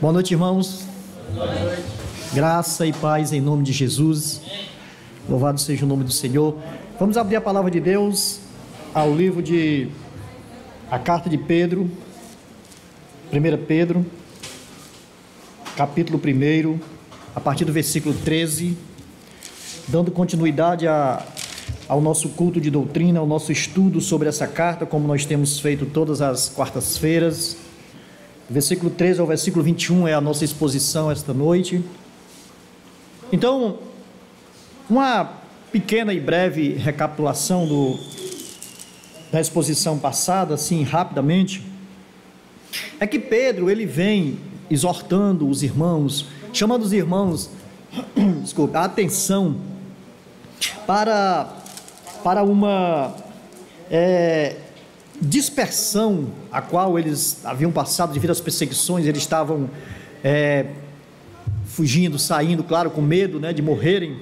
Boa noite, irmãos. Boa noite. Graça e paz em nome de Jesus. Louvado seja o nome do Senhor. Vamos abrir a palavra de Deus ao livro de a carta de Pedro, 1 Pedro, capítulo 1, a partir do versículo 13, dando continuidade ao nosso culto de doutrina, ao nosso estudo sobre essa carta, como nós temos feito todas as quartas-feiras. Versículo 13 ao versículo 21 é a nossa exposição esta noite. Então, uma pequena e breve recapitulação da exposição passada, assim, rapidamente, é que Pedro, ele vem exortando os irmãos, chamando os irmãos, a atenção para uma dispersão a qual eles haviam passado devido às perseguições. Eles estavam fugindo, saindo, claro, com medo, de morrerem.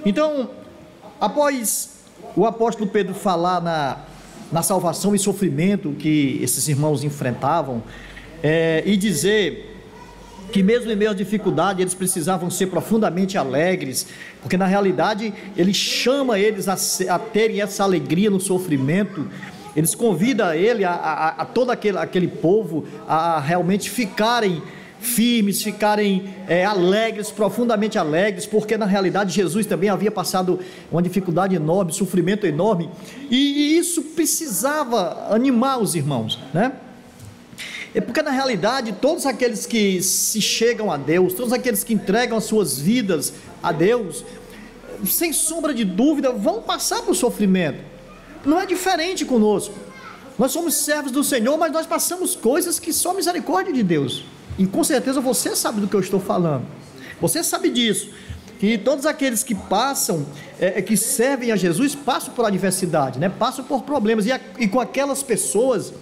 Então, após o apóstolo Pedro falar na salvação e sofrimento que esses irmãos enfrentavam, e dizer que mesmo em meio à dificuldade eles precisavam ser profundamente alegres, porque na realidade ele chama eles a terem essa alegria no sofrimento. Eles convidam ele, a todo aquele povo, a realmente ficarem firmes, ficarem alegres, profundamente alegres, porque na realidade Jesus também havia passado uma dificuldade enorme, sofrimento enorme, e isso precisava animar os irmãos, porque na realidade todos aqueles que se chegam a Deus, todos aqueles que entregam as suas vidas a Deus, sem sombra de dúvida vão passar por sofrimento. Não é diferente conosco. Nós somos servos do Senhor, mas nós passamos coisas que só misericórdia de Deus, e com certeza você sabe do que eu estou falando. Você sabe disso, que todos aqueles que passam, que servem a Jesus, passam por adversidade, passam por problemas, e com aquelas pessoas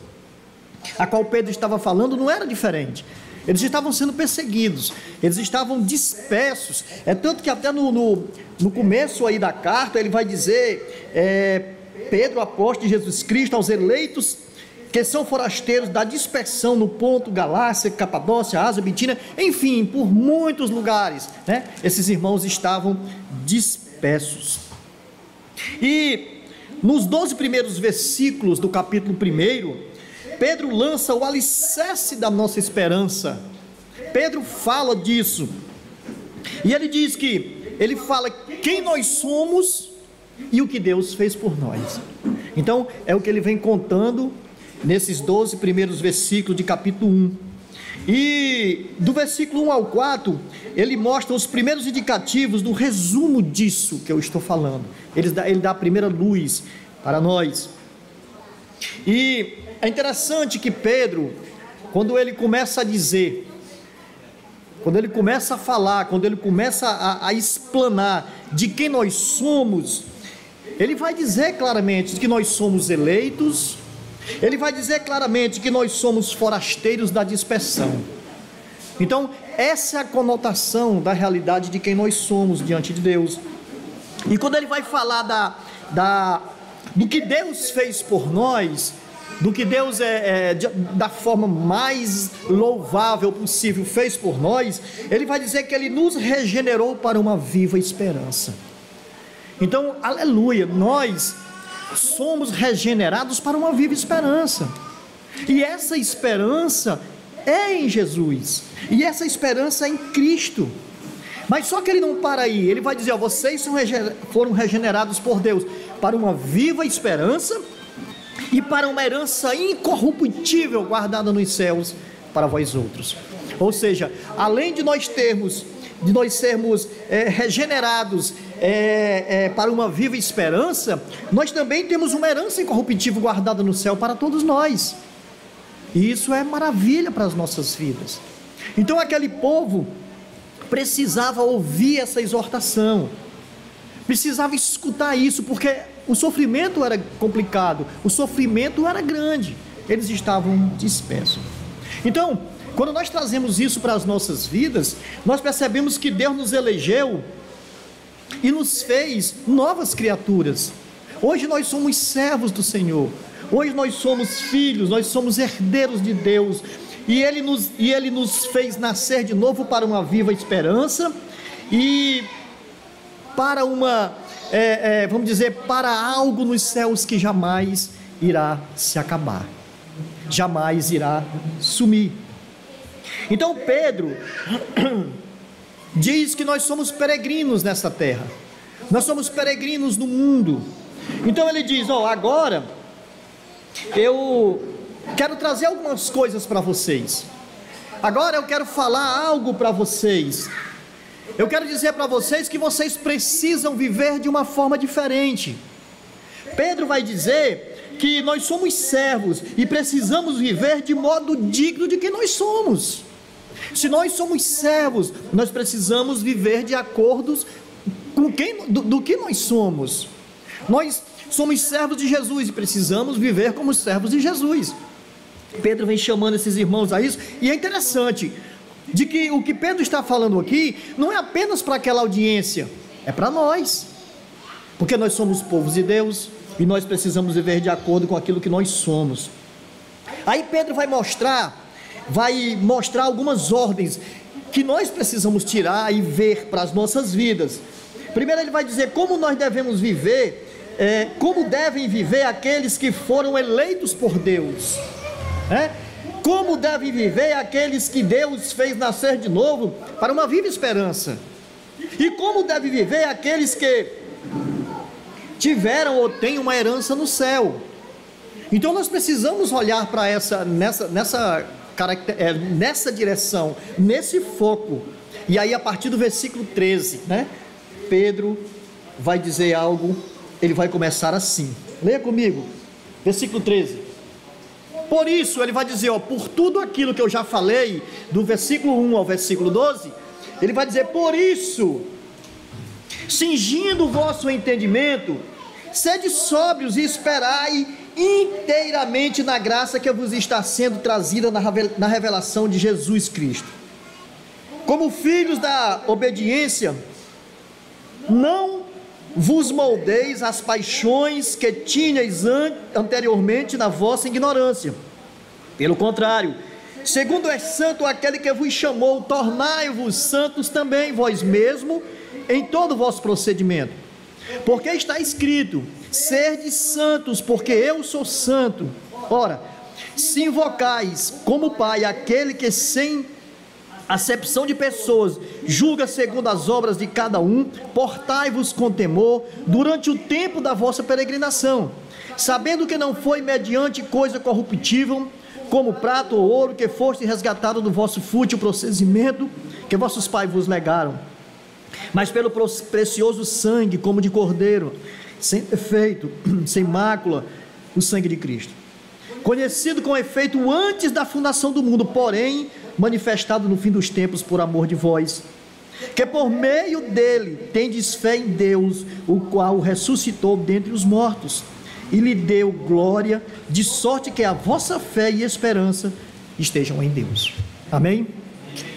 a qual Pedro estava falando não era diferente. Eles estavam sendo perseguidos, eles estavam dispersos, tanto que até no começo aí da carta ele vai dizer, Pedro, apóstolo de Jesus Cristo, aos eleitos que são forasteiros da dispersão no Ponto, Galácia, Capadócia, Ásia, Bitínia, enfim, por muitos lugares, esses irmãos estavam dispersos. E nos 12 primeiros versículos do capítulo 1, Pedro lança o alicerce da nossa esperança. Pedro fala disso, e ele fala quem nós somos e o que Deus fez por nós. Então é o que ele vem contando nesses 12 primeiros versículos de capítulo 1, e do versículo 1 ao 4 ele mostra os primeiros indicativos do resumo disso que eu estou falando. Ele dá a primeira luz para nós. E é interessante que Pedro, quando ele começa a dizer, quando ele começa a falar, quando ele começa a explanar de quem nós somos, ele vai dizer claramente que nós somos eleitos, ele vai dizer claramente que nós somos forasteiros da dispersão. Então, essa é a conotação da realidade de quem nós somos diante de Deus. E quando ele vai falar do que Deus fez por nós, do que Deus da forma mais louvável possível fez por nós, ele vai dizer que ele nos regenerou para uma viva esperança. Então, aleluia, nós somos regenerados para uma viva esperança, e essa esperança é em Jesus, e essa esperança é em Cristo. Mas só que ele não para aí, ele vai dizer, vocês foram regenerados por Deus para uma viva esperança e para uma herança incorruptível guardada nos céus para vós outros. Ou seja, além de nós sermos regenerados para uma viva esperança, nós também temos uma herança incorruptível guardada no céu para todos nós, e isso é maravilha para as nossas vidas. Então aquele povo precisava ouvir essa exortação, precisava escutar isso, porque o sofrimento era complicado, o sofrimento era grande, eles estavam dispersos. Então, quando nós trazemos isso para as nossas vidas, nós percebemos que Deus nos elegeu e nos fez novas criaturas. Hoje nós somos servos do Senhor, hoje nós somos filhos, nós somos herdeiros de Deus, e Ele nos fez nascer de novo para uma viva esperança e para vamos dizer, para algo nos céus que jamais irá se acabar, jamais irá sumir. Então Pedro diz que nós somos peregrinos nessa terra, nós somos peregrinos no mundo. Então ele diz: agora eu quero trazer algumas coisas para vocês, agora eu quero falar algo para vocês, eu quero dizer para vocês que vocês precisam viver de uma forma diferente. Pedro vai dizer que nós somos servos e precisamos viver de modo digno de quem nós somos. Se nós somos servos, nós precisamos viver de acordo com do que nós somos. Nós somos servos de Jesus e precisamos viver como servos de Jesus. Pedro vem chamando esses irmãos a isso, e é interessante de que o que Pedro está falando aqui não é apenas para aquela audiência, é para nós, porque nós somos povos de Deus e nós precisamos viver de acordo com aquilo que nós somos. Aí Pedro vai mostrar algumas ordens que nós precisamos tirar e ver para as nossas vidas. Primeiro ele vai dizer como nós devemos viver, como devem viver aqueles que foram eleitos por Deus, como devem viver aqueles que Deus fez nascer de novo para uma viva esperança, e como devem viver aqueles que tiveram ou têm uma herança no céu. Então nós precisamos olhar para nessa direção, nesse foco. E aí a partir do versículo 13, Pedro vai dizer algo, ele vai começar assim, leia comigo, versículo 13. Por isso, ele vai dizer, por tudo aquilo que eu já falei, do versículo 1 ao versículo 12, ele vai dizer: por isso, cingindo o vosso entendimento, sede sóbrios e esperai inteiramente na graça que vos está sendo trazida na revelação de Jesus Cristo. Como filhos da obediência, não vos moldeis as paixões que tinhais anteriormente na vossa ignorância. Pelo contrário, segundo é santo aquele que vos chamou, tornai-vos santos também vós mesmo em todo o vosso procedimento. Porque está escrito: sede santos, porque eu sou santo. Ora, se invocais como Pai aquele que sem acepção de pessoas julga segundo as obras de cada um, portai-vos com temor durante o tempo da vossa peregrinação, sabendo que não foi mediante coisa corruptível, como prata ou ouro, que foste resgatado do vosso fútil procedimento que vossos pais vos legaram, mas pelo precioso sangue, como de cordeiro, sem defeito, sem mácula, o sangue de Cristo, conhecido com efeito antes da fundação do mundo, porém manifestado no fim dos tempos por amor de vós, que por meio dele tendes fé em Deus, o qual o ressuscitou dentre os mortos e lhe deu glória, de sorte que a vossa fé e esperança estejam em Deus. Amém?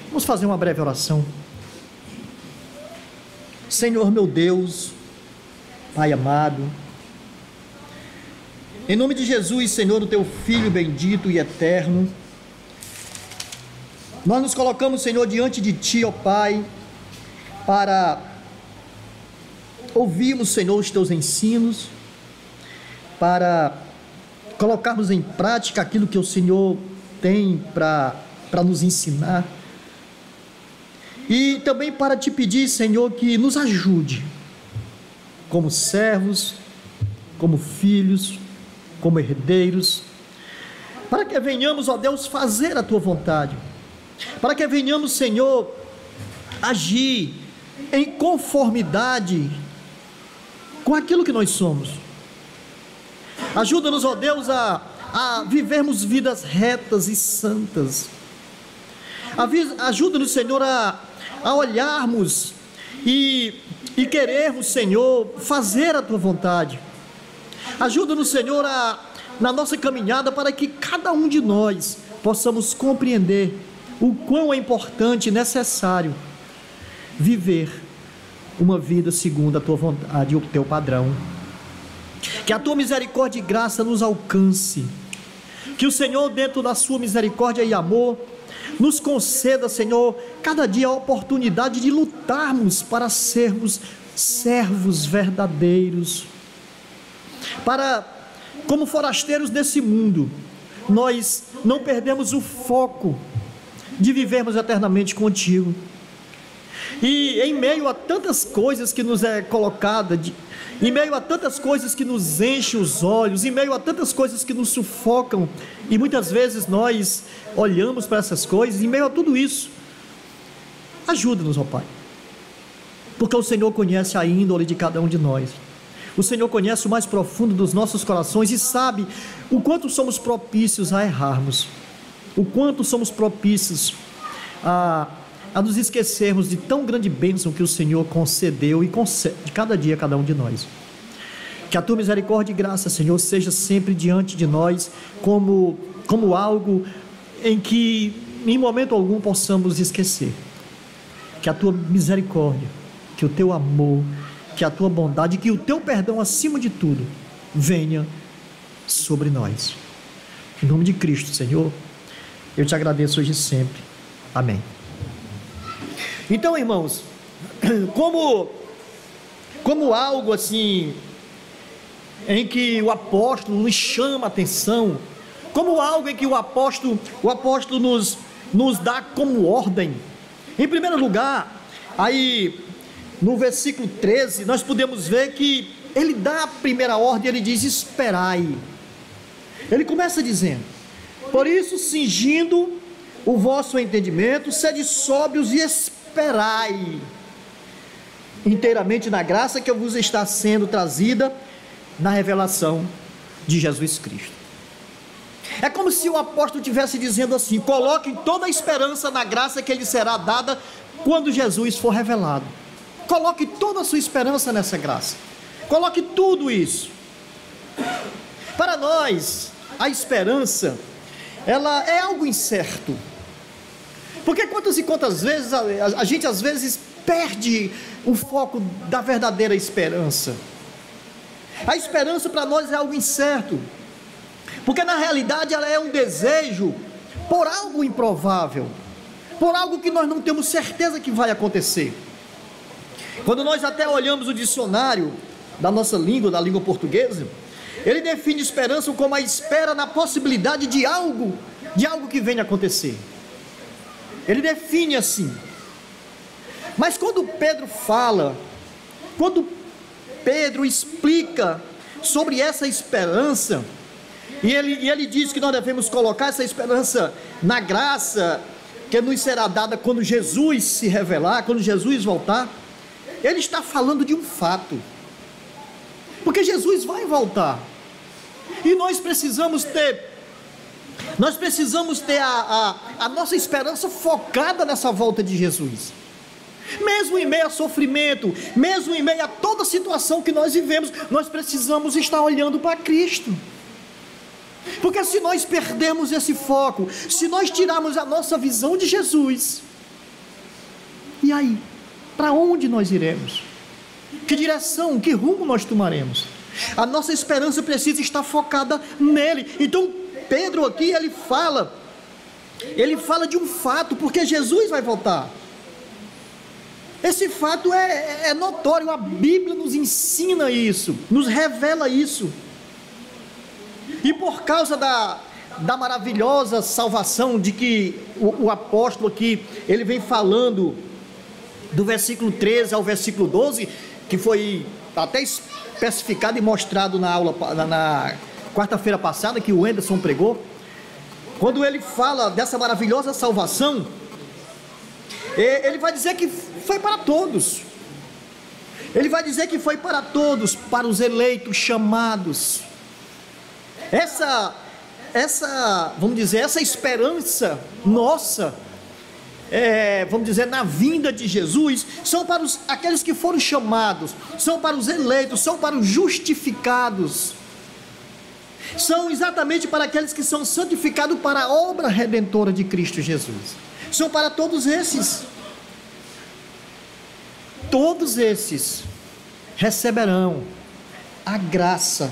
Vamos fazer uma breve oração. Senhor meu Deus, Pai amado, em nome de Jesus, Senhor, o teu Filho bendito e eterno, nós nos colocamos, Senhor, diante de Ti, ó Pai, para ouvirmos, Senhor, os Teus ensinos, para colocarmos em prática aquilo que o Senhor tem para nos ensinar, e também para Te pedir, Senhor, que nos ajude, como servos, como filhos, como herdeiros, para que venhamos, ó Deus, fazer a Tua vontade, para que venhamos, Senhor, agir em conformidade com aquilo que nós somos. Ajuda-nos, ó Deus, a vivermos vidas retas e santas. Ajuda-nos, Senhor, a olharmos e querermos, Senhor, fazer a Tua vontade. Ajuda-nos, Senhor, na nossa caminhada, para que cada um de nós possamos compreender o quão é importante e necessário viver uma vida segundo a Tua vontade e o Teu padrão. Que a Tua misericórdia e graça nos alcance, Que o Senhor, dentro da sua misericórdia e amor, nos conceda, Senhor, cada dia a oportunidade de lutarmos para sermos servos verdadeiros, para, como forasteiros desse mundo, nós não perdemos o foco de vivermos eternamente contigo. E em meio a tantas coisas que nos é colocada, em meio a tantas coisas que nos enchem os olhos, em meio a tantas coisas que nos sufocam, e muitas vezes nós olhamos para essas coisas, em meio a tudo isso, ajuda-nos, ó Pai, porque o Senhor conhece a índole de cada um de nós. O Senhor conhece o mais profundo dos nossos corações e sabe o quanto somos propícios a errarmos, o quanto somos propícios a nos esquecermos de tão grande bênção que o Senhor concedeu e concede cada dia a cada um de nós. Que a tua misericórdia e graça, Senhor, seja sempre diante de nós como algo em que em momento algum possamos esquecer. Que a tua misericórdia, que o teu amor, que a tua bondade, que o teu perdão acima de tudo venha sobre nós. Em nome de Cristo, Senhor, eu te agradeço hoje e sempre. Amém. Então, irmãos, como algo assim em que o apóstolo nos chama a atenção, como algo em que o apóstolo nos dá como ordem. Em primeiro lugar, aí no versículo 13, nós podemos ver que ele dá a primeira ordem, ele diz: esperai. Ele começa dizendo: por isso, cingindo o vosso entendimento, sede sóbrios e esperai inteiramente na graça que vos está sendo trazida na revelação de Jesus Cristo. É como se o apóstolo estivesse dizendo assim: coloquem toda a esperança na graça que lhe será dada quando Jesus for revelado. Coloque toda a sua esperança nessa graça, coloque tudo isso. Para nós, a esperança, ela é algo incerto, porque quantas e quantas vezes a gente às vezes perde o foco da verdadeira esperança. A esperança para nós é algo incerto, porque na realidade ela é um desejo por algo improvável, por algo que nós não temos certeza que vai acontecer. Quando nós até olhamos o dicionário da nossa língua, da língua portuguesa, ele define esperança como a espera na possibilidade de algo que venha a acontecer. Ele define assim. Mas quando Pedro explica sobre essa esperança, e ele diz que nós devemos colocar essa esperança na graça que nos será dada quando Jesus se revelar, quando Jesus voltar, ele está falando de um fato, porque Jesus vai voltar, e nós precisamos ter a nossa esperança focada nessa volta de Jesus. Mesmo em meio a sofrimento, mesmo em meio a toda situação que nós vivemos, nós precisamos estar olhando para Cristo, porque se nós perdermos esse foco, se nós tirarmos a nossa visão de Jesus, e aí? Para onde nós iremos? Que direção, que rumo nós tomaremos? A nossa esperança precisa estar focada nele. Então Pedro aqui, ele fala de um fato, porque Jesus vai voltar. Esse fato é notório, a Bíblia nos ensina isso, nos revela isso. E por causa da maravilhosa salvação de que o apóstolo aqui, ele vem falando do versículo 13 ao versículo 12, que foi até especificado e mostrado na aula, na quarta-feira passada, que o Anderson pregou. Quando ele fala dessa maravilhosa salvação, ele vai dizer que foi para todos. Ele vai dizer que foi para todos, para os eleitos chamados. Vamos dizer, essa esperança nossa, vamos dizer, na vinda de Jesus, são para aqueles que foram chamados, são para os eleitos, são para os justificados, são exatamente para aqueles que são santificados para a obra redentora de Cristo Jesus. São para todos esses. Todos esses receberão a graça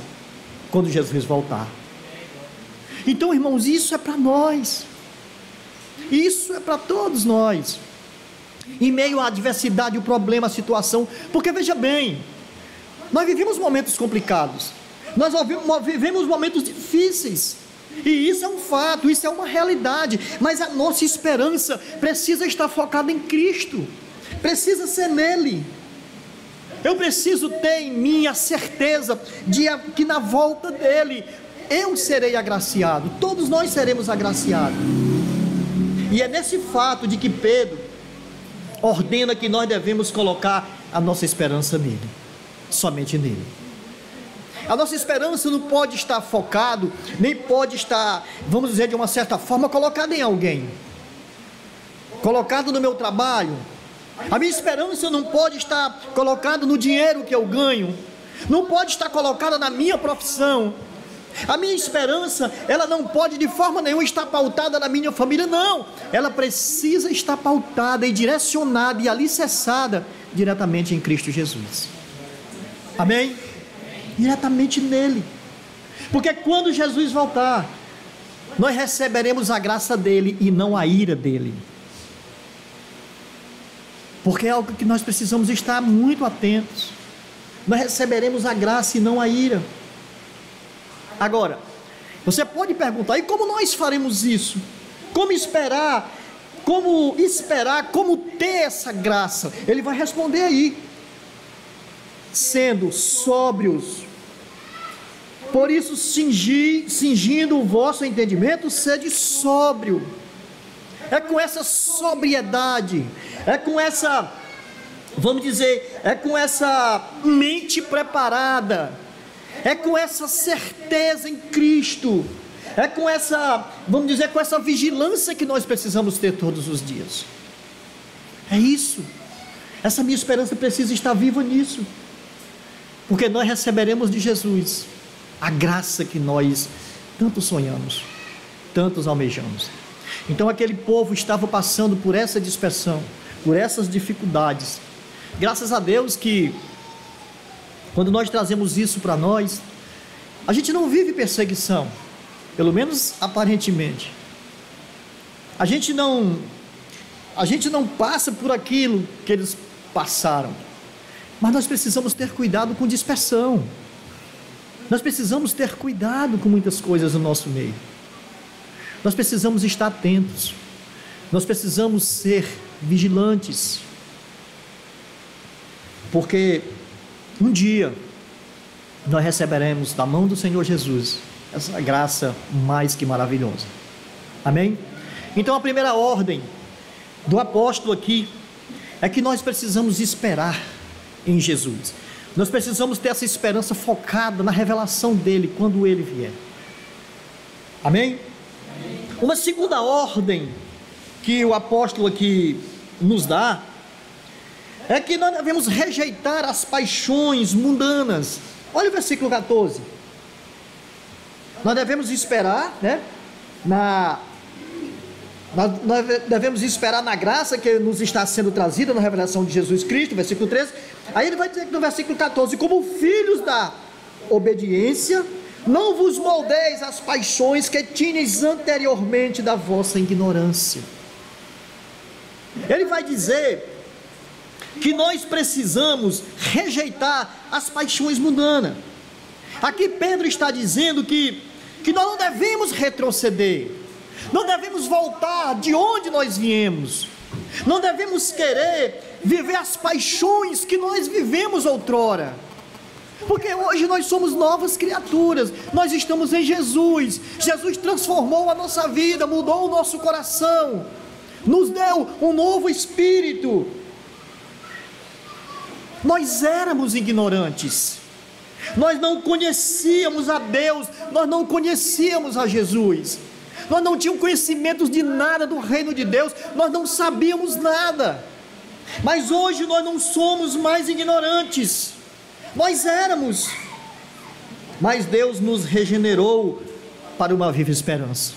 quando Jesus voltar. Então, irmãos, isso é para nós, isso é para todos nós, em meio à adversidade, o problema, a situação, porque veja bem, nós vivemos momentos complicados, nós vivemos momentos difíceis, e isso é um fato, isso é uma realidade, mas a nossa esperança precisa estar focada em Cristo, precisa ser nele. Eu preciso ter em mim a certeza de que na volta dele eu serei agraciado, todos nós seremos agraciados. E é nesse fato de que Pedro ordena que nós devemos colocar a nossa esperança nele, somente nele. A nossa esperança não pode estar focado, nem pode estar, vamos dizer de uma certa forma, colocada em alguém, colocado no meu trabalho. A minha esperança não pode estar colocada no dinheiro que eu ganho, não pode estar colocada na minha profissão. A minha esperança, ela não pode de forma nenhuma estar pautada na minha família, não. Ela precisa estar pautada e direcionada e alicerçada diretamente em Cristo Jesus. Amém? Diretamente nele. Porque quando Jesus voltar, nós receberemos a graça dele e não a ira dele. Porque é algo que nós precisamos estar muito atentos. Nós receberemos a graça e não a ira. Agora, você pode perguntar, e como nós faremos isso? Como esperar? Como ter essa graça? Ele vai responder aí: sendo sóbrios. Por isso, cingindo o vosso entendimento, sede sóbrio. É com essa sobriedade, é com essa, vamos dizer, é com essa mente preparada, é com essa certeza em Cristo, é com essa, vamos dizer, com essa vigilância que nós precisamos ter todos os dias. É isso. Essa minha esperança precisa estar viva nisso, porque nós receberemos de Jesus a graça que nós tanto sonhamos, tantos almejamos. Então aquele povo estava passando por essa dispersão, por essas dificuldades. Graças a Deus que, quando nós trazemos isso para nós, a gente não vive perseguição, pelo menos aparentemente. A gente não passa por aquilo que eles passaram, mas nós precisamos ter cuidado com dispersão. Nós precisamos ter cuidado com muitas coisas no nosso meio. Nós precisamos estar atentos, nós precisamos ser vigilantes, porque um dia nós receberemos da mão do Senhor Jesus essa graça mais que maravilhosa. Amém? Então a primeira ordem do apóstolo aqui é que nós precisamos esperar em Jesus. Nós precisamos ter essa esperança focada na revelação dele quando ele vier. Amém? Uma segunda ordem que o apóstolo aqui nos dá é que nós devemos rejeitar as paixões mundanas. Olha o versículo 14. Nós devemos esperar, né? Nós devemos esperar na graça que nos está sendo trazida na revelação de Jesus Cristo, versículo 13. Aí ele vai dizer no versículo 14: como filhos da obediência, não vos moldeis as paixões que tinhas anteriormente da vossa ignorância. Ele vai dizer que nós precisamos rejeitar as paixões mundanas. Aqui Pedro está dizendo que nós não devemos retroceder, não devemos voltar de onde nós viemos, não devemos querer viver as paixões que nós vivemos outrora, porque hoje nós somos novas criaturas, nós estamos em Jesus. Jesus transformou a nossa vida, mudou o nosso coração, nos deu um novo espírito. Nós éramos ignorantes, nós não conhecíamos a Deus, nós não conhecíamos a Jesus, nós não tínhamos conhecimento de nada do reino de Deus, nós não sabíamos nada, mas hoje nós não somos mais ignorantes, nós éramos, mas Deus nos regenerou para uma viva esperança.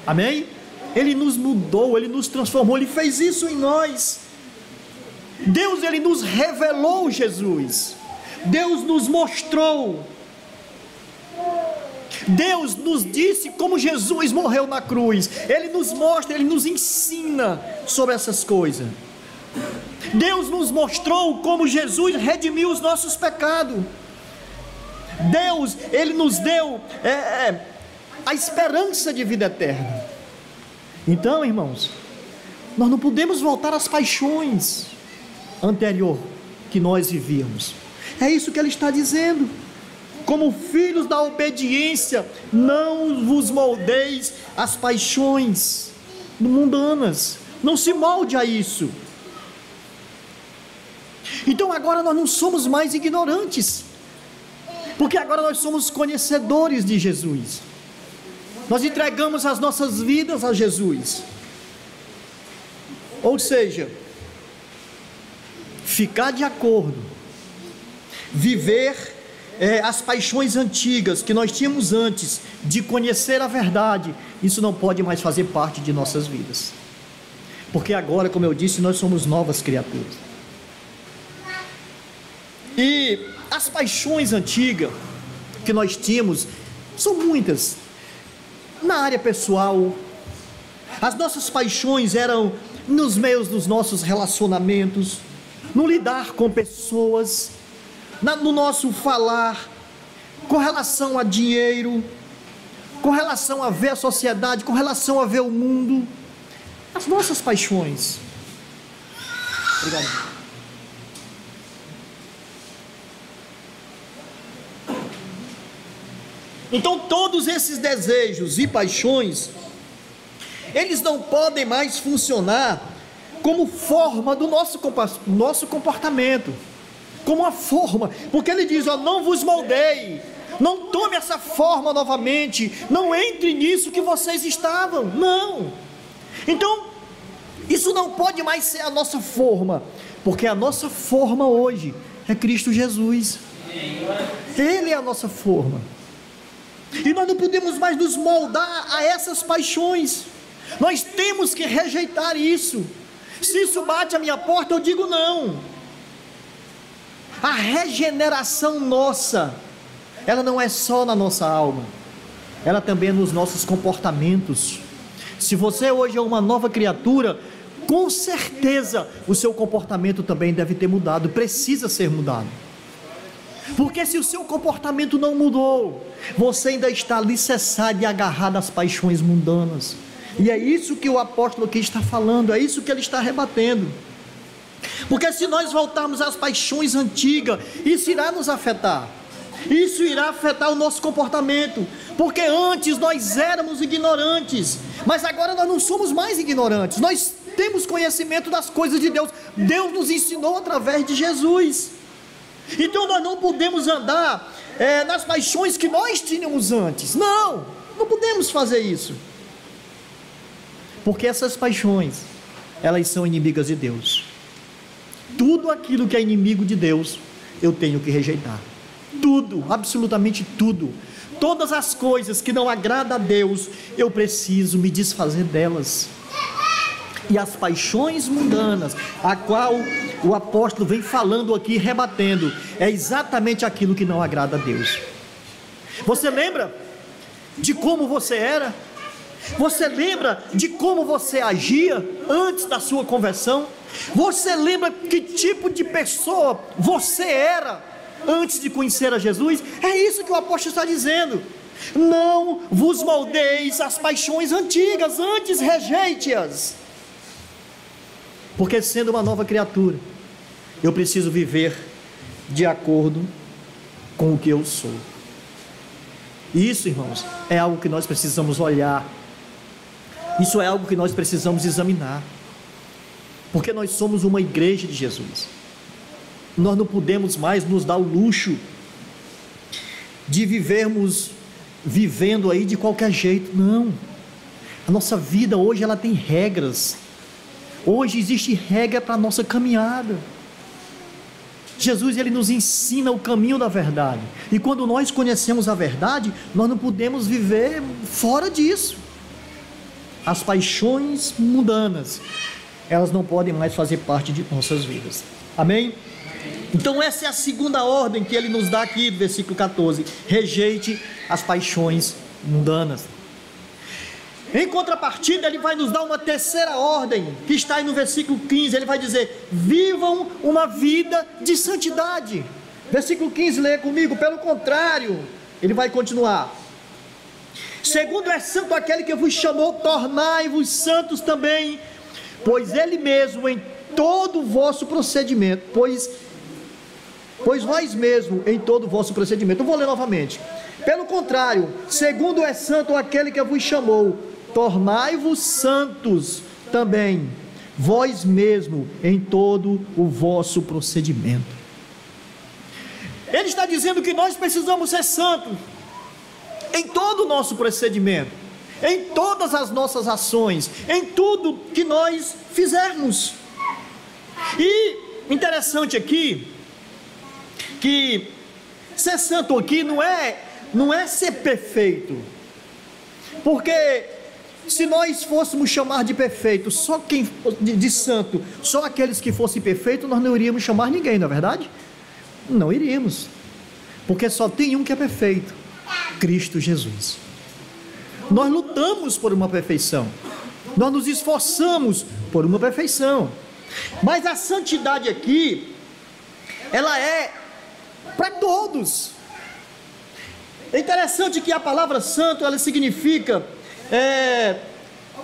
Amém? Ele nos mudou, Ele nos transformou, Ele fez isso em nós. Deus, Ele nos revelou Jesus, Deus nos mostrou. Deus nos disse como Jesus morreu na cruz. Ele nos mostra, Ele nos ensina sobre essas coisas. Deus nos mostrou como Jesus redimiu os nossos pecados. Deus, Ele nos deu a esperança de vida eterna. Então, irmãos, nós não podemos voltar às paixões anterior que nós vivíamos. É isso que Ele está dizendo. Como filhos da obediência, não vos moldeis às paixões mundanas. Não se molde a isso. Então agora nós não somos mais ignorantes, porque agora nós somos conhecedores de Jesus. Nós entregamos as nossas vidas a Jesus. Ou seja, ficar de acordo, viver as paixões antigas que nós tínhamos antes de conhecer a verdade, isso não pode mais fazer parte de nossas vidas, porque agora, como eu disse, nós somos novas criaturas. E as paixões antigas que nós tínhamos são muitas. Na área pessoal, as nossas paixões eram nos meios dos nossos relacionamentos, no lidar com pessoas, no nosso falar, com relação a dinheiro, com relação a ver a sociedade, com relação a ver o mundo. As nossas paixões. Obrigado. Então todos esses desejos e paixões, eles não podem mais funcionar como forma do nosso comportamento, como uma forma, porque Ele diz, não vos moldei, não tome essa forma novamente, não entre nisso que vocês estavam, não. Então, isso não pode mais ser a nossa forma, porque a nossa forma hoje é Cristo Jesus. Ele é a nossa forma. E nós não podemos mais nos moldar a essas paixões. Nós temos que rejeitar isso. Se isso bate a minha porta, eu digo não. A regeneração nossa, ela não é só na nossa alma, ela também é nos nossos comportamentos. Se você hoje é uma nova criatura, com certeza o seu comportamento também deve ter mudado, precisa ser mudado. Porque se o seu comportamento não mudou, você ainda está alicerçado e agarrado às paixões mundanas. E é isso que o apóstolo aqui está falando, é isso que ele está rebatendo. Porque se nós voltarmos às paixões antigas, isso irá nos afetar. Isso irá afetar o nosso comportamento. Porque antes nós éramos ignorantes, mas agora nós não somos mais ignorantes. Nós temos conhecimento das coisas de Deus. Deus nos ensinou através de Jesus. Então nós não podemos andar nas paixões que nós tínhamos antes. Não podemos fazer isso. Porque essas paixões, elas são inimigas de Deus. Tudo aquilo que é inimigo de Deus, eu tenho que rejeitar. Tudo, absolutamente tudo. Todas as coisas que não agradam a Deus, eu preciso me desfazer delas. E as paixões mundanas, a qual o apóstolo vem falando aqui, rebatendo, é exatamente aquilo que não agrada a Deus. Você lembra de como você era? Você lembra de como você agia antes da sua conversão? Você lembra que tipo de pessoa você era antes de conhecer a Jesus? É isso que o apóstolo está dizendo. Não vos moldeis às paixões antigas, antes rejeite-as. Porque sendo uma nova criatura, eu preciso viver de acordo com o que eu sou. Isso, irmãos, é algo que nós precisamos olhar. Isso é algo que nós precisamos examinar. Porque nós somos uma igreja de Jesus. Nós não podemos mais nos dar o luxo de vivendo aí de qualquer jeito. Não. A nossa vida hoje, ela tem regras. Hoje existe regra para a nossa caminhada. Jesus, ele nos ensina o caminho da verdade. E quando nós conhecemos a verdade, nós não podemos viver fora disso. As paixões mundanas, elas não podem mais fazer parte de nossas vidas. Amém? Então essa é a segunda ordem que ele nos dá aqui do versículo 14: rejeite as paixões mundanas. Em contrapartida, ele vai nos dar uma terceira ordem, que está aí no versículo 15, ele vai dizer: vivam uma vida de santidade. Versículo 15, leia comigo. Pelo contrário, ele vai continuar: segundo é santo aquele que vos chamou, tornai-vos santos também, pois ele mesmo em todo o vosso procedimento, pois vós mesmo em todo o vosso procedimento. Eu vou ler novamente. Pelo contrário, segundo é santo aquele que vos chamou, tornai-vos santos também, vós mesmo em todo o vosso procedimento. Ele está dizendo que nós precisamos ser santos em todo o nosso procedimento, em todas as nossas ações, em tudo que nós fizermos. E interessante aqui, que ser santo aqui não é ser perfeito, porque se nós fôssemos chamar de perfeito só quem de santo, só aqueles que fossem perfeitos, nós não iríamos chamar ninguém, não é verdade? Não iríamos, porque só tem um que é perfeito: Cristo Jesus. Nós lutamos por uma perfeição, nós nos esforçamos por uma perfeição, mas a santidade aqui, ela é para todos. É interessante que a palavra santo, ela significa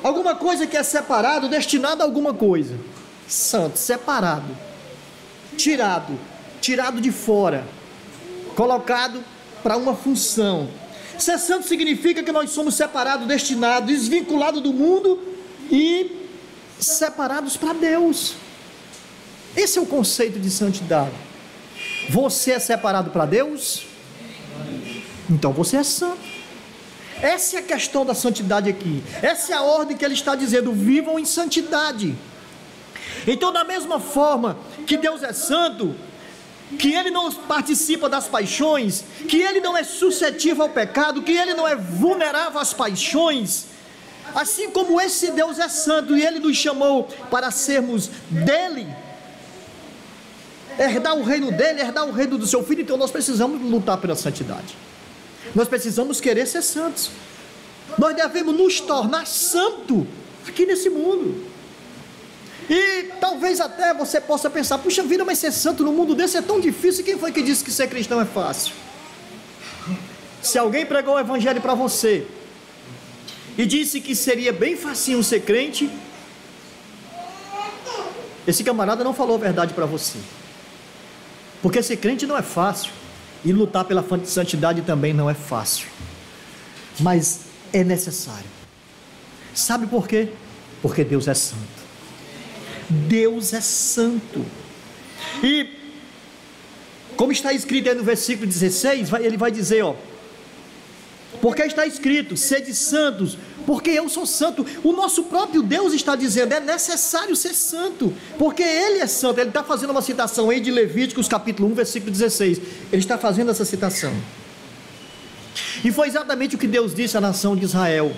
alguma coisa que é separado, destinado a alguma coisa. Santo, separado, tirado de fora, colocado para uma função. Ser santo significa que nós somos separados, destinados, desvinculados do mundo e separados para Deus. Esse é o conceito de santidade. Você é separado para Deus? Então você é santo. Essa é a questão da santidade aqui. Essa é a ordem que ele está dizendo: vivam em santidade. Então, da mesma forma que Deus é santo, que ele não participa das paixões, que ele não é suscetível ao pecado, que ele não é vulnerável às paixões, assim como esse Deus é santo e ele nos chamou para sermos dele, herdar o reino dele, herdar o reino do seu filho, então nós precisamos lutar pela santidade. Nós precisamos querer ser santos. Nós devemos nos tornar santos aqui nesse mundo. E talvez até você possa pensar: puxa vida, mas ser santo no mundo desse é tão difícil. Quem foi que disse que ser cristão é fácil? Se alguém pregou o evangelho para você e disse que seria bem facinho ser crente, esse camarada não falou a verdade para você. Porque ser crente não é fácil, e lutar pela santidade também não é fácil, mas é necessário. Sabe por quê? Porque Deus é santo. Deus é santo. E como está escrito aí no versículo 16, ele vai dizer, porque está escrito: sede santos, porque eu sou santo. O nosso próprio Deus está dizendo: é necessário ser santo, porque Ele é santo. Ele está fazendo uma citação aí de Levíticos capítulo 1, versículo 16. Ele está fazendo essa citação. E foi exatamente o que Deus disse à nação de Israel,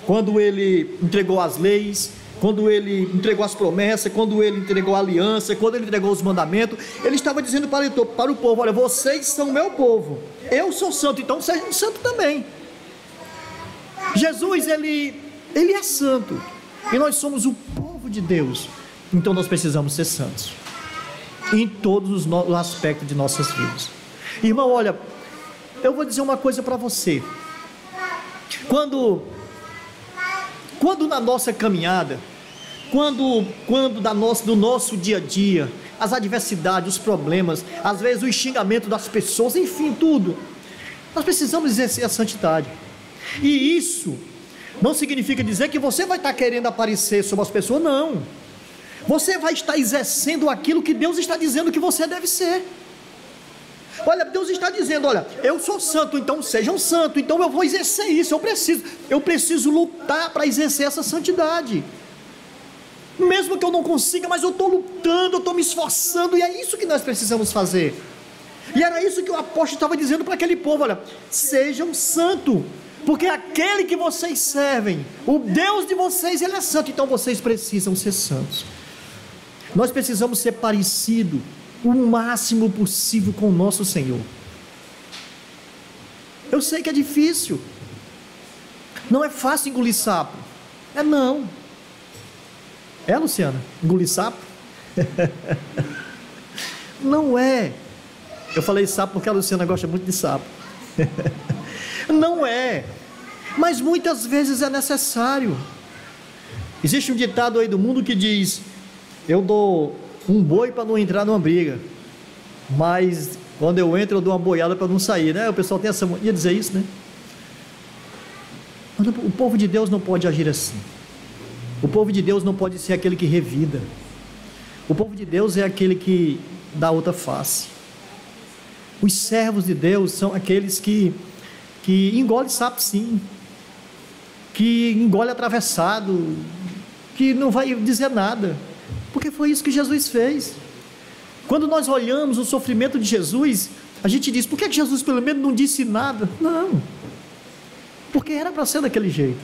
quando Ele entregou as leis, quando Ele entregou as promessas, quando Ele entregou a aliança, quando Ele entregou os mandamentos. Ele estava dizendo para o povo: olha, vocês são meu povo, eu sou santo, então sejam santos também. Jesus, ele é santo, e nós somos o povo de Deus, então nós precisamos ser santos em todos os aspectos de nossas vidas. Irmão, olha, eu vou dizer uma coisa para você: quando na nossa caminhada, quando do nosso dia a dia, as adversidades, os problemas, às vezes o xingamento das pessoas, enfim, tudo, nós precisamos exercer a santidade. E isso não significa dizer que você vai estar querendo aparecer sobre as pessoas, não. Você vai estar exercendo aquilo que Deus está dizendo que você deve ser. Olha, Deus está dizendo: olha, eu sou santo, então sejam santos, então eu vou exercer isso, eu preciso lutar para exercer essa santidade. Mesmo que eu não consiga, mas eu estou lutando, eu estou me esforçando, e é isso que nós precisamos fazer. E era isso que o apóstolo estava dizendo para aquele povo: olha, sejam santos, porque aquele que vocês servem, o Deus de vocês, Ele é santo, então vocês precisam ser santos. Nós precisamos ser parecidos o máximo possível com o nosso Senhor. Eu sei que é difícil, não é fácil engolir sapo, não. É, Luciana? Engolir sapo? Não é. Eu falei sapo porque a Luciana gosta muito de sapo. Não é. Mas muitas vezes é necessário. Existe um ditado aí do mundo que diz: eu dou um boi para não entrar numa briga, mas quando eu entro eu dou uma boiada para não sair, né? O pessoal tem essa mania de dizer isso, né? Mas o povo de Deus não pode agir assim. O povo de Deus não pode ser aquele que revida. O povo de Deus é aquele que dá outra face. Os servos de Deus são aqueles que engolem sapo, sim, que engole atravessado, que não vai dizer nada, porque foi isso que Jesus fez. Quando nós olhamos o sofrimento de Jesus, a gente diz: por que Jesus pelo menos não disse nada? Não, porque era para ser daquele jeito.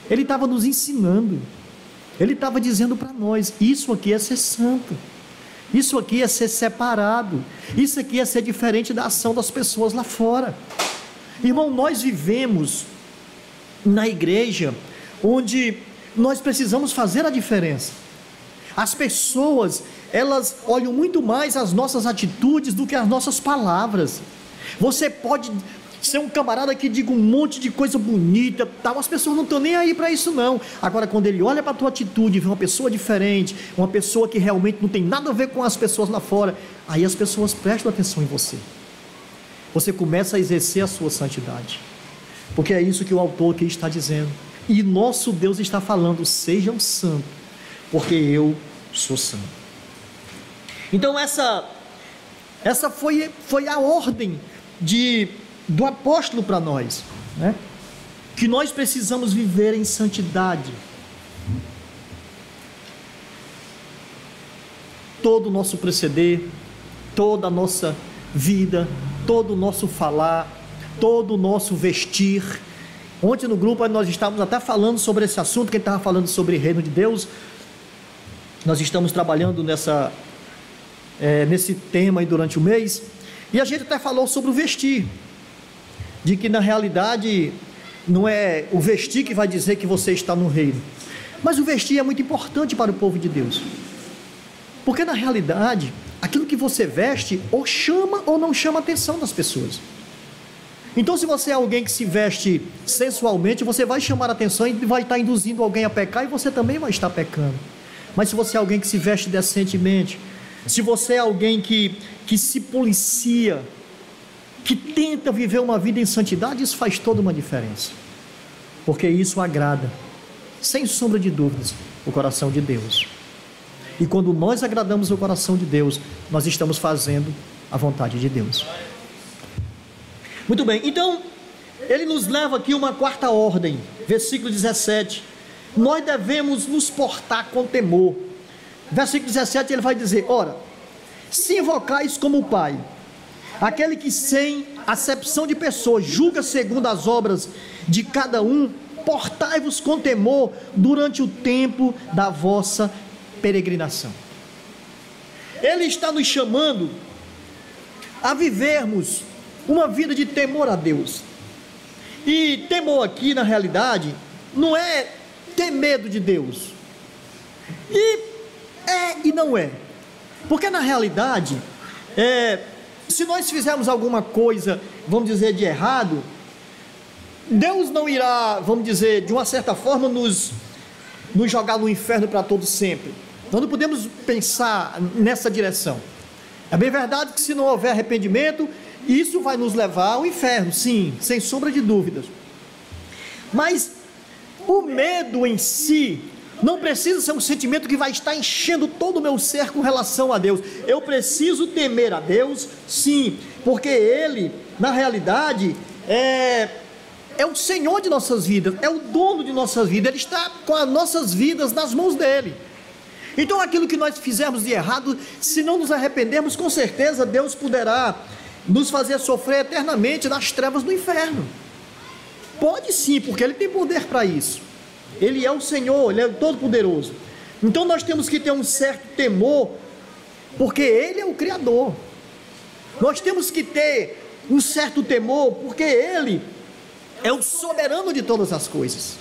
Ele estava nos ensinando, ele estava dizendo para nós: isso aqui é ser santo, isso aqui é ser separado, isso aqui é ser diferente da ação das pessoas lá fora. Irmão, nós vivemos na igreja onde nós precisamos fazer a diferença. As pessoas, elas olham muito mais as nossas atitudes do que as nossas palavras. Você pode ser um camarada que diga um monte de coisa bonita, tal, as pessoas não estão nem aí para isso não. Agora, quando ele olha para a tua atitude e vê uma pessoa diferente, uma pessoa que realmente não tem nada a ver com as pessoas lá fora, aí as pessoas prestam atenção em você. Você começa a exercer a sua santidade, porque é isso que o autor aqui está dizendo. E nosso Deus está falando: sejam santos, porque eu sou santo. Então essa foi a ordem do apóstolo para nós, né? Que nós precisamos viver em santidade. Todo o nosso proceder, toda a nossa vida, todo o nosso falar, todo o nosso vestir. Ontem no grupo nós estávamos até falando sobre esse assunto, que estava falando sobre o reino de Deus. Nós estamos trabalhando nesse tema aí durante o mês, e a gente até falou sobre o vestir, de que na realidade não é o vestir que vai dizer que você está no reino, mas o vestir é muito importante para o povo de Deus, porque na realidade aquilo que você veste ou chama ou não chama a atenção das pessoas. Então, se você é alguém que se veste sensualmente, você vai chamar a atenção e vai estar induzindo alguém a pecar, e você também vai estar pecando. Mas se você é alguém que se veste decentemente, se você é alguém que se policia, que tenta viver uma vida em santidade, isso faz toda uma diferença, porque isso agrada, sem sombra de dúvidas, o coração de Deus. E quando nós agradamos o coração de Deus, nós estamos fazendo a vontade de Deus. Muito bem, então ele nos leva aqui uma quarta ordem, versículo 17: nós devemos nos portar com temor. Versículo 17 ele vai dizer: ora, se invocais como o Pai, aquele que sem acepção de pessoas julga segundo as obras de cada um, portai-vos com temor durante o tempo da vossa peregrinação. Ele está nos chamando a vivermos uma vida de temor a Deus. E temor aqui na realidade não é ter medo de Deus, e não é, porque na realidade se nós fizermos alguma coisa, vamos dizer, de errado, Deus não irá, vamos dizer, de uma certa forma nos jogar no inferno para todo sempre. Nós não podemos pensar nessa direção. É bem verdade que se não houver arrependimento, isso vai nos levar ao inferno, sim, sem sombra de dúvidas. Mas o medo em si não precisa ser um sentimento que vai estar enchendo todo o meu ser com relação a Deus. Eu preciso temer a Deus, sim, porque Ele, na realidade, é o Senhor de nossas vidas, é o dono de nossas vidas. Ele está com as nossas vidas nas mãos dEle. Então aquilo que nós fizermos de errado, se não nos arrependermos, com certeza Deus poderá nos fazer sofrer eternamente nas trevas do inferno. Pode sim, porque Ele tem poder para isso. Ele é o Senhor, Ele é o Todo-Poderoso. Então nós temos que ter um certo temor porque Ele é o Criador. Nós temos que ter um certo temor, porque Ele é o soberano de todas as coisas.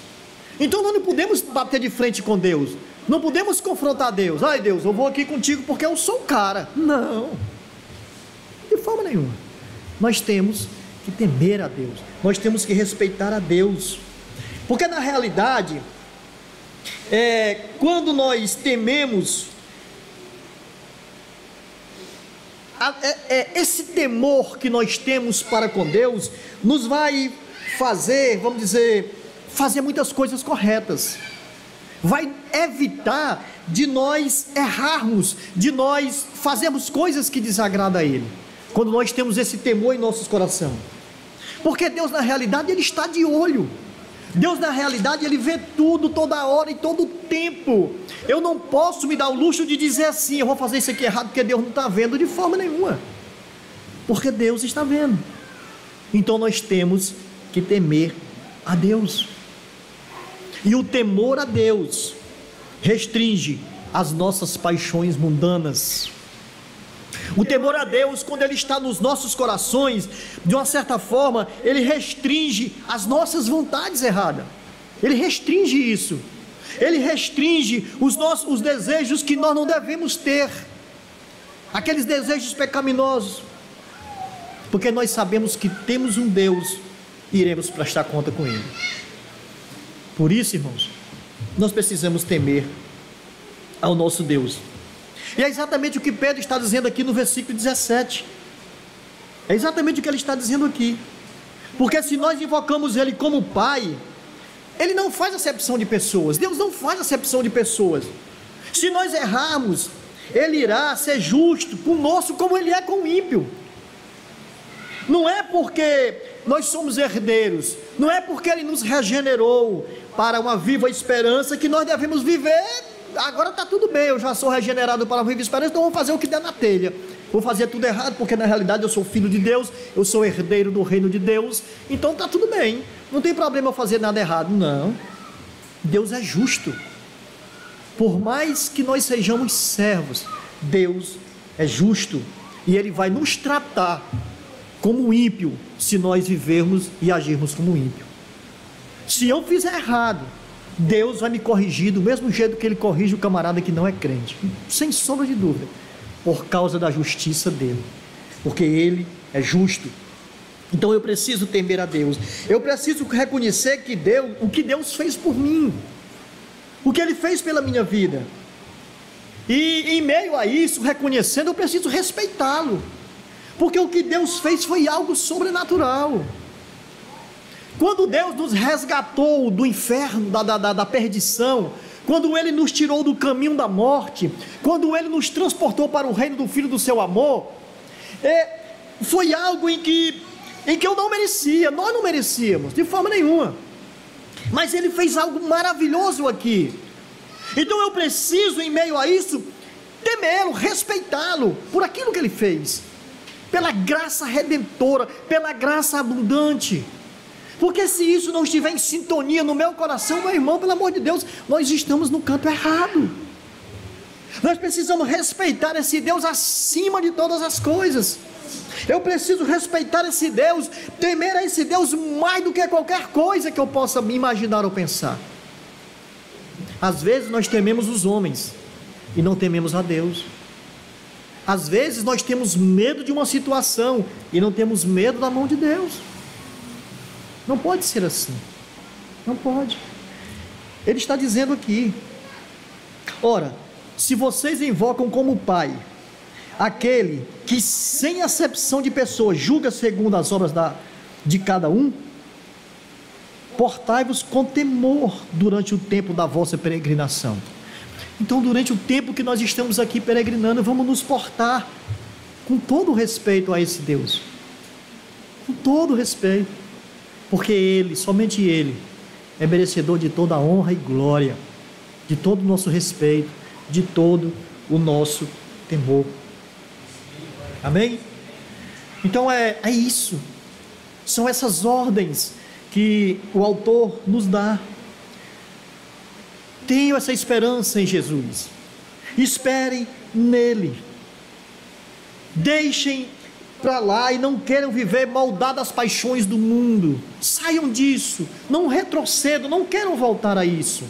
Então nós não podemos bater de frente com Deus, não podemos confrontar Deus. Ai Deus, eu vou aqui contigo porque eu sou o cara. Não, de forma nenhuma. Nós temos que temer a Deus, nós temos que respeitar a Deus, porque na realidade, quando nós tememos, esse temor que nós temos para com Deus, nos vai fazer, vamos dizer, fazer muitas coisas corretas, vai evitar de nós errarmos, de nós fazermos coisas que desagradam a Ele, quando nós temos esse temor em nossos corações, porque Deus na realidade Ele está de olho, Deus na realidade Ele vê tudo, toda hora e todo tempo. Eu não posso me dar o luxo de dizer assim, eu vou fazer isso aqui errado porque Deus não está vendo, de forma nenhuma, porque Deus está vendo. Então nós temos que temer a Deus, e o temor a Deus restringe as nossas paixões mundanas. O temor a Deus, quando ele está nos nossos corações, de uma certa forma, ele restringe as nossas vontades erradas, ele restringe isso, ele restringe os desejos que nós não devemos ter, aqueles desejos pecaminosos, porque nós sabemos que temos um Deus e iremos prestar conta com Ele. Por isso, irmãos, nós precisamos temer ao nosso Deus. E é exatamente o que Pedro está dizendo aqui no versículo 17. É exatamente o que ele está dizendo aqui. Porque se nós invocamos Ele como Pai, Ele não faz acepção de pessoas. Deus não faz acepção de pessoas. Se nós errarmos, Ele irá ser justo conosco como Ele é com o ímpio. Não é porque nós somos herdeiros, não é porque Ele nos regenerou para uma viva esperança que nós devemos viver. Agora está tudo bem, eu já sou regenerado para uma viva esperança, então vou fazer o que der na telha, vou fazer tudo errado, porque na realidade eu sou filho de Deus, eu sou herdeiro do reino de Deus, então está tudo bem, não tem problema eu fazer nada errado. Não, Deus é justo, por mais que nós sejamos servos, Deus é justo, e Ele vai nos tratar como ímpio, se nós vivermos e agirmos como ímpio. Se eu fizer errado, Deus vai me corrigir do mesmo jeito que Ele corrige o camarada que não é crente, sem sombra de dúvida, por causa da justiça dEle, porque Ele é justo. Então eu preciso temer a Deus, eu preciso reconhecer que o que Deus fez por mim, o que Ele fez pela minha vida, e em meio a isso, reconhecendo, eu preciso respeitá-lo, porque o que Deus fez foi algo sobrenatural. Quando Deus nos resgatou do inferno, da perdição, quando Ele nos tirou do caminho da morte, quando Ele nos transportou para o reino do Filho do seu amor, foi algo em que eu não merecia, nós não merecíamos, de forma nenhuma, mas Ele fez algo maravilhoso aqui. Então eu preciso, em meio a isso, temê-lo, respeitá-lo, por aquilo que Ele fez, pela graça redentora, pela graça abundante. Porque se isso não estiver em sintonia no meu coração, meu irmão, pelo amor de Deus, nós estamos no canto errado. Nós precisamos respeitar esse Deus acima de todas as coisas. Eu preciso respeitar esse Deus, temer a esse Deus mais do que qualquer coisa que eu possa me imaginar ou pensar. Às vezes nós tememos os homens e não tememos a Deus. Às vezes nós temos medo de uma situação e não temos medo da mão de Deus. Não pode ser assim, não pode. Ele está dizendo aqui: ora, se vocês invocam como Pai aquele que sem acepção de pessoas julga segundo as obras de cada um, portai-vos com temor durante o tempo da vossa peregrinação. Então, durante o tempo que nós estamos aqui peregrinando, vamos nos portar com todo respeito a esse Deus, com todo respeito, porque Ele, somente Ele, é merecedor de toda a honra e glória, de todo o nosso respeito, de todo o nosso temor. Amém? Então é isso, são essas ordens que o autor nos dá. Tenham essa esperança em Jesus, esperem nele, Deixem para lá e não queiram viver moldadas às paixões do mundo. Saiam disso, não retrocedam, não queiram voltar a isso.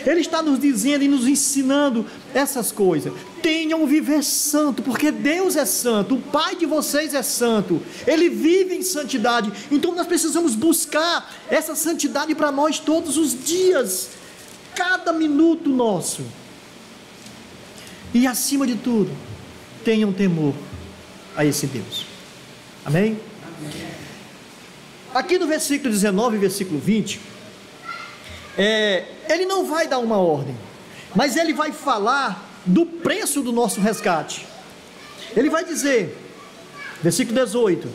Ele está nos dizendo e nos ensinando essas coisas. Tenham um viver santo, porque Deus é santo, o Pai de vocês é santo, Ele vive em santidade. Então nós precisamos buscar essa santidade para nós todos os dias, cada minuto nosso. E acima de tudo, tenham temor a esse Deus. Amém? Aqui no versículo 19 e versículo 20, ele não vai dar uma ordem, mas ele vai falar do preço do nosso resgate. Ele vai dizer, versículo 18: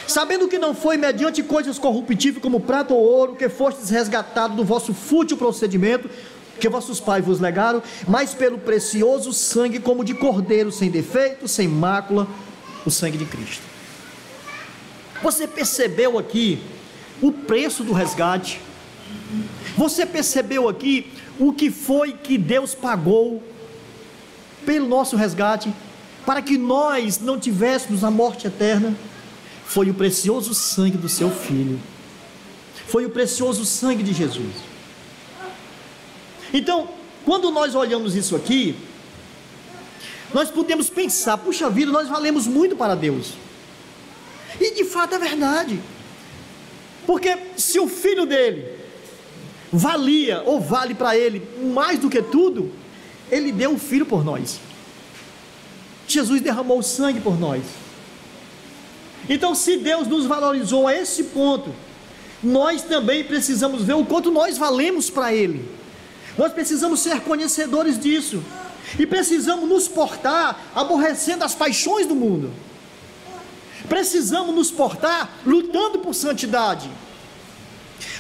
sabendo que não foi mediante coisas corruptíveis como prata ou ouro que fostes resgatados do vosso fútil procedimento que vossos pais vos legaram, mas pelo precioso sangue como de cordeiro sem defeito, sem mácula, o sangue de Cristo. Você percebeu aqui o preço do resgate? Você percebeu aqui o que foi que Deus pagou pelo nosso resgate, para que nós não tivéssemos a morte eterna? Foi o precioso sangue do seu Filho, foi o precioso sangue de Jesus. Então, quando nós olhamos isso aqui, nós podemos pensar, puxa vida, nós valemos muito para Deus. E de fato é verdade, porque se o Filho dele valia ou vale para ele mais do que tudo, ele deu o Filho por nós. Jesus derramou o sangue por nós. Então, se Deus nos valorizou a esse ponto, nós também precisamos ver o quanto nós valemos para Ele. Nós precisamos ser conhecedores disso, e precisamos nos portar aborrecendo as paixões do mundo. Precisamos nos portar lutando por santidade,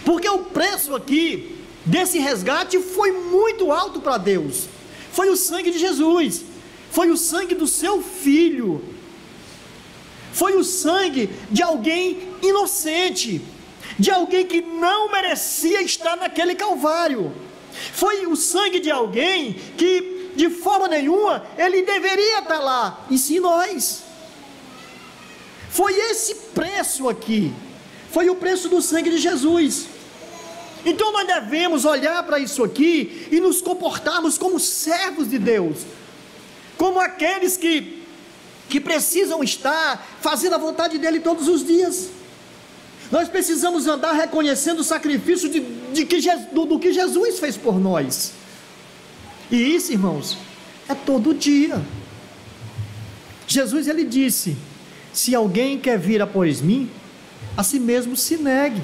porque o preço aqui desse resgate foi muito alto para Deus. Foi o sangue de Jesus, foi o sangue do seu Filho, foi o sangue de alguém inocente, de alguém que não merecia estar naquele Calvário. Foi o sangue de alguém que de forma nenhuma ele deveria estar lá, e sim nós. Foi esse preço aqui, foi o preço do sangue de Jesus. Então nós devemos olhar para isso aqui e nos comportarmos como servos de Deus, como aqueles que precisam estar fazendo a vontade dEle todos os dias. Nós precisamos andar reconhecendo o sacrifício do que Jesus fez por nós. E isso, irmãos, é todo dia. Jesus, ele disse: se alguém quer vir após mim, a si mesmo se negue.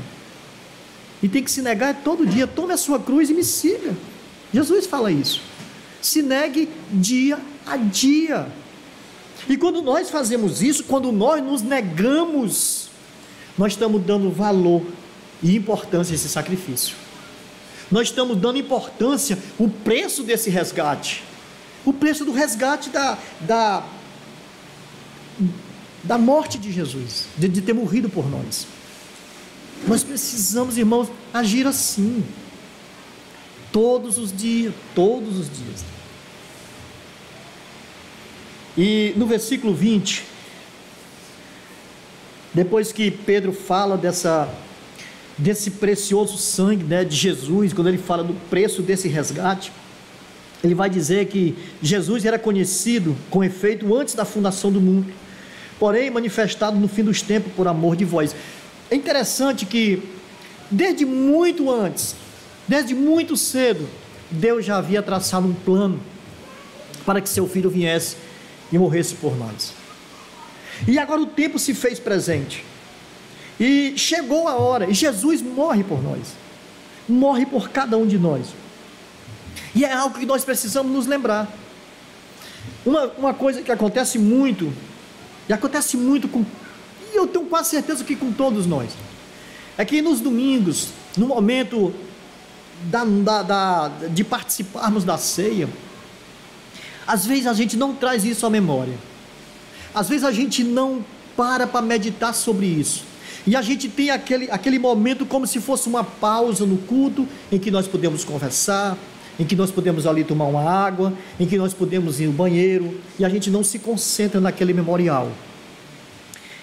E tem que se negar todo dia. Tome a sua cruz e me siga. Jesus fala isso. Se negue dia a dia. E quando nós fazemos isso, quando nós nos negamos, nós estamos dando valor e importância a esse sacrifício. Nós estamos dando importância, o preço desse resgate, o preço do resgate da morte de Jesus, de ter morrido por nós. Nós precisamos, irmãos, agir assim, todos os dias, todos os dias. E no versículo 20, depois que Pedro fala desse precioso sangue, né, de Jesus, quando ele fala do preço desse resgate, ele vai dizer que Jesus era conhecido com efeito antes da fundação do mundo, porém manifestado no fim dos tempos por amor de vós. É interessante que desde muito antes, desde muito cedo, Deus já havia traçado um plano para que seu Filho viesse e morresse por nós. E agora o tempo se fez presente, e chegou a hora, e Jesus morre por nós, morre por cada um de nós, e é algo que nós precisamos nos lembrar. Uma coisa que acontece muito, e acontece muito e eu tenho quase certeza que com todos nós, é que nos domingos, no momento de participarmos da ceia, às vezes a gente não traz isso à memória, às vezes a gente não para meditar sobre isso, e a gente tem aquele momento como se fosse uma pausa no culto, em que nós podemos conversar, em que nós podemos ali tomar uma água, em que nós podemos ir ao banheiro, e a gente não se concentra naquele memorial.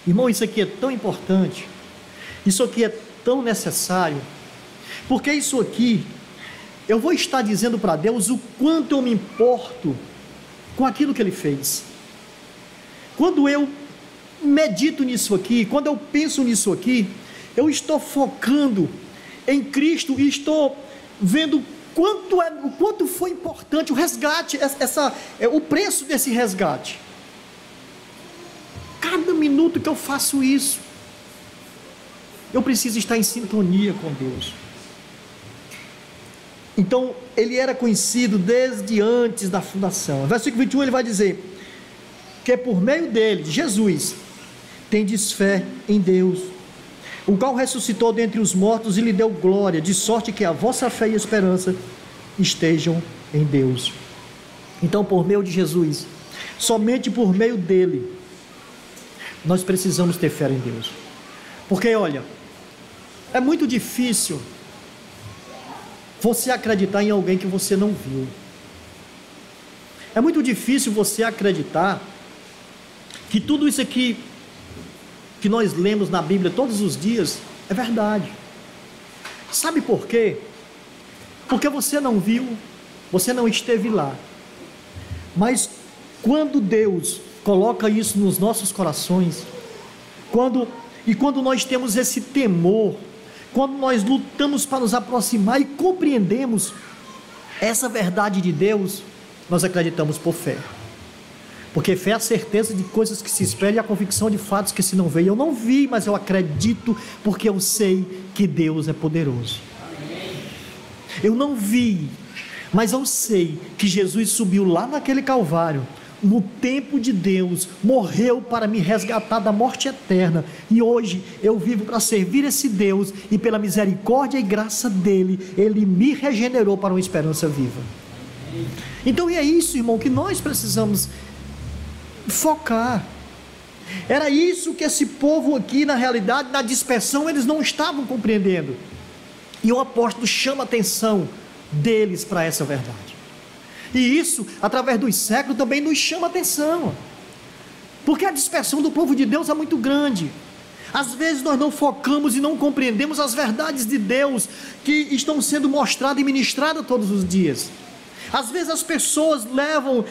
Irmão, isso aqui é tão importante, isso aqui é tão necessário, porque isso aqui, eu vou estar dizendo para Deus o quanto eu me importo com aquilo que Ele fez. Quando eu medito nisso aqui, quando eu penso nisso aqui, eu estou focando em Cristo e estou vendo o quanto foi importante o resgate, o preço desse resgate. Cada minuto que eu faço isso, eu preciso estar em sintonia com Deus. Então, ele era conhecido desde antes da fundação. Versículo 21, ele vai dizer que por meio dele, Jesus, tendes fé em Deus, o qual ressuscitou dentre os mortos e lhe deu glória, de sorte que a vossa fé e esperança estejam em Deus. Então, por meio de Jesus, somente por meio dele, nós precisamos ter fé em Deus. Porque, olha, é muito difícil você acreditar em alguém que você não viu. É muito difícil você acreditar que tudo isso aqui que nós lemos na Bíblia todos os dias é verdade. Sabe por quê? Porque você não viu, você não esteve lá. Mas quando Deus coloca isso nos nossos corações, quando nós temos esse temor, quando nós lutamos para nos aproximar e compreendemos essa verdade de Deus, nós acreditamos por fé. Porque fé é a certeza de coisas que se esperam e a convicção de fatos que se não veem. Eu não vi, mas eu acredito, porque eu sei que Deus é poderoso. Eu não vi, mas eu sei que Jesus subiu lá naquele Calvário, no tempo de Deus, morreu para me resgatar da morte eterna, e hoje eu vivo para servir esse Deus, e pela misericórdia e graça dele, ele me regenerou para uma esperança viva. Então é isso, irmão, que nós precisamos focar. Era isso que esse povo aqui, na realidade, na dispersão, eles não estavam compreendendo, e o apóstolo chama a atenção deles para essa verdade. E isso, através dos séculos, também nos chama a atenção, porque a dispersão do povo de Deus é muito grande. Às vezes nós não focamos e não compreendemos as verdades de Deus que estão sendo mostradas e ministradas todos os dias. Às vezes as pessoas levam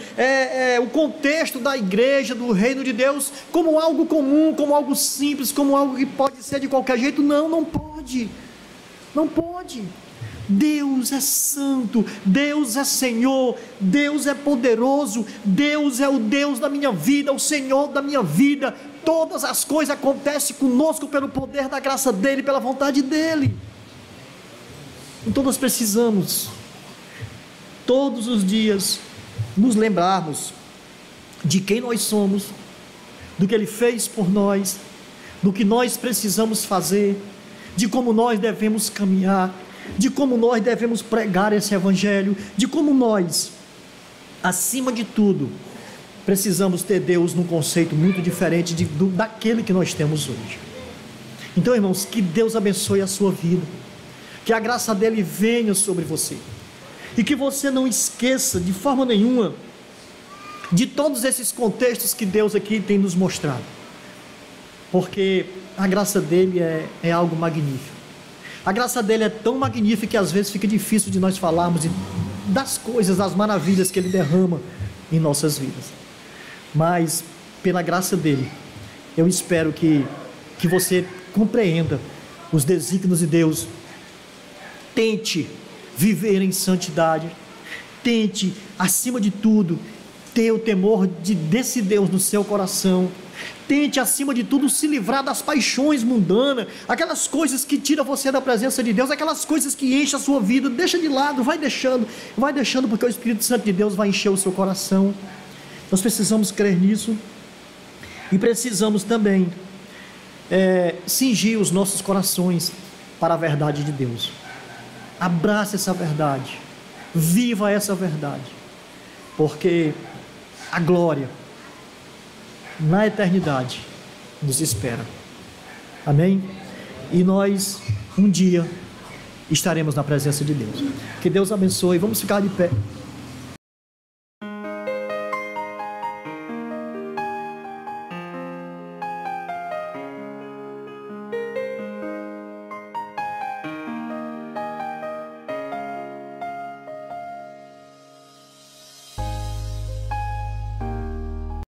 o contexto da igreja, do reino de Deus, como algo comum, como algo simples, como algo que pode ser de qualquer jeito. Não pode. Não pode. Deus é santo, Deus é Senhor, Deus é poderoso, Deus é o Deus da minha vida, o Senhor da minha vida. Todas as coisas acontecem conosco pelo poder da graça dEle, pela vontade dEle. Então nós precisamos, todos os dias, nos lembrarmos de quem nós somos, do que Ele fez por nós, do que nós precisamos fazer, de como nós devemos caminhar, de como nós devemos pregar esse evangelho, de como nós, acima de tudo, precisamos ter Deus num conceito muito diferente daquele que nós temos hoje. Então, irmãos, que Deus abençoe a sua vida, que a graça dele venha sobre você, e que você não esqueça de forma nenhuma de todos esses contextos que Deus aqui tem nos mostrado, porque a graça dele é algo magnífico. A graça dele é tão magnífica que às vezes fica difícil de nós falarmos das coisas, das maravilhas que ele derrama em nossas vidas. Mas, pela graça dele, eu espero que você compreenda os desígnios de Deus. Tente viver em santidade. Tente, acima de tudo, ter o temor desse Deus no seu coração. Tente, acima de tudo, se livrar das paixões mundanas, aquelas coisas que tiram você da presença de Deus, aquelas coisas que enchem a sua vida. Deixa de lado, vai deixando, porque o Espírito Santo de Deus vai encher o seu coração. Nós precisamos crer nisso, e precisamos também cingir os nossos corações para a verdade de Deus. Abrace essa verdade, viva essa verdade, porque a glória na eternidade nos espera. Amém? E nós um dia estaremos na presença de Deus. Que Deus abençoe. Vamos ficar de pé.